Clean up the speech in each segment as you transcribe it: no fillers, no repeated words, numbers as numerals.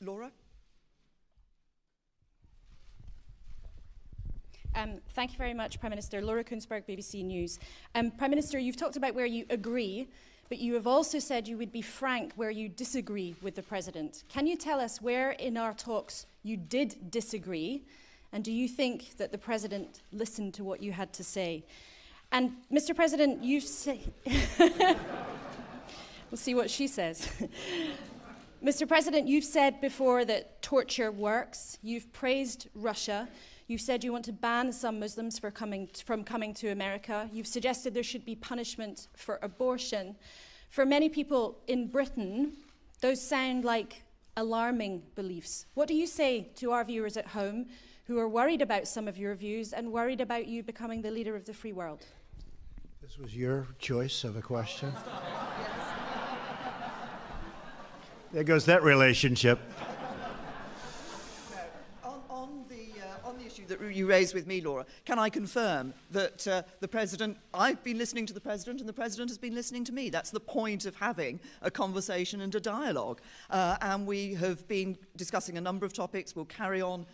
Laura? Thank you very much, Prime Minister. Laura Kunsberg, BBC News. Prime Minister, you've talked about where you agree, but you have also said you would be frank where you disagree with the President. Can you tell us where in our talks you did disagree? And do you think that the President listened to what you had to say? And Mr. President, you've said... We'll see what she says. Mr. President, you've said before that torture works. You've praised Russia. You've said you want to ban some Muslims from coming to America. You've suggested there should be punishment for abortion. For many people in Britain, those sound like alarming beliefs. What do you say to our viewers at home who are worried about some of your views and worried about you becoming the leader of the free world? This was your choice of a question. There goes that relationship. On the issue that you raised with me, Laura, can I confirm that the President, I've been listening to the President and the President has been listening to me. That's the point of having a conversation and a dialogue. And we have been discussing a number of topics. We'll carry on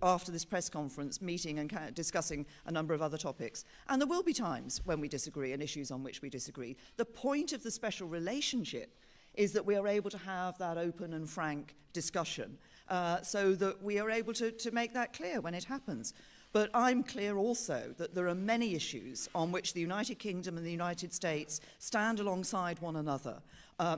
after this press conference meeting and discussing a number of other topics. And there will be times when we disagree and issues on which we disagree. The point of the special relationship is that we are able to have that open and frank discussion so that we are able to make that clear when it happens. But I'm clear also that there are many issues on which the United Kingdom and the United States stand alongside one another,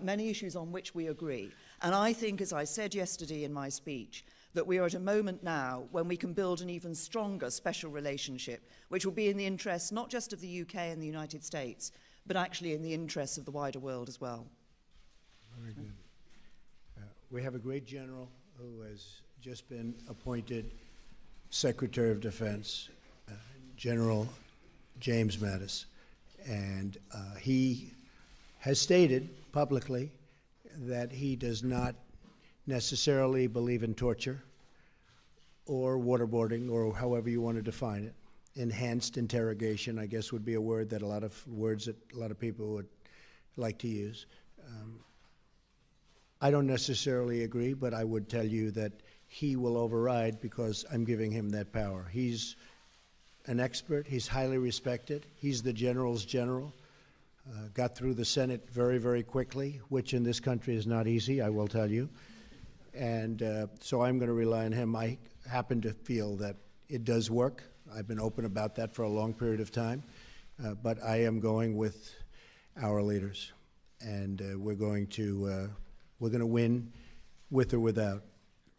many issues on which we agree. And I think, as I said yesterday in my speech, that we are at a moment now when we can build an even stronger special relationship, which will be in the interests not just of the UK and the United States, but actually in the interests of the wider world as well. Very good. We have a great general who has just been appointed Secretary of Defense, General James Mattis, and he has stated publicly that he does not necessarily believe in torture or waterboarding, or however you want to define it. Enhanced interrogation, I guess, would be a word that a lot of people would like to use. I don't necessarily agree, but I would tell you that he will override because I'm giving him that power. He's an expert. He's highly respected. He's the general's general. Got through the Senate very, very quickly, which in this country is not easy, I will tell you. And so I'm going to rely on him. I happen to feel that it does work. I've been open about that for a long period of time. But I am going with our leaders. And we're going to win with or without.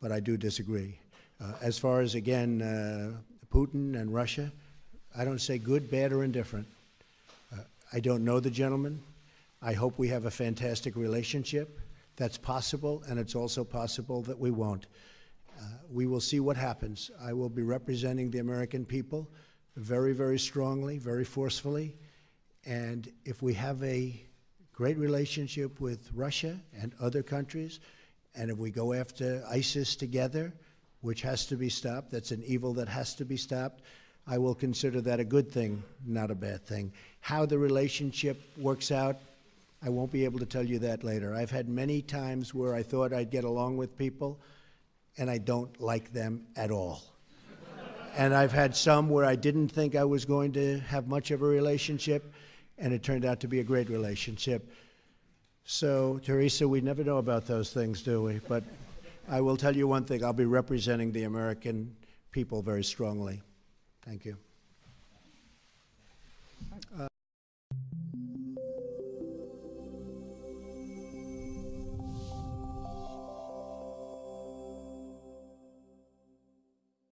But I do disagree. As far as, again, Putin and Russia, I don't say good, bad, or indifferent. I don't know the gentleman. I hope we have a fantastic relationship. That's possible, and it's also possible that we won't. We will see what happens. I will be representing the American people very, very strongly, very forcefully. And if we have a great relationship with Russia and other countries, and if we go after ISIS together, which has to be stopped, that's an evil that has to be stopped, I will consider that a good thing, not a bad thing. How the relationship works out, I won't be able to tell you that later. I've had many times where I thought I'd get along with people, and I don't like them at all. And I've had some where I didn't think I was going to have much of a relationship, and it turned out to be a great relationship. So, Theresa, we never know about those things, do we? But I will tell you one thing, I'll be representing the American people very strongly. Thank you.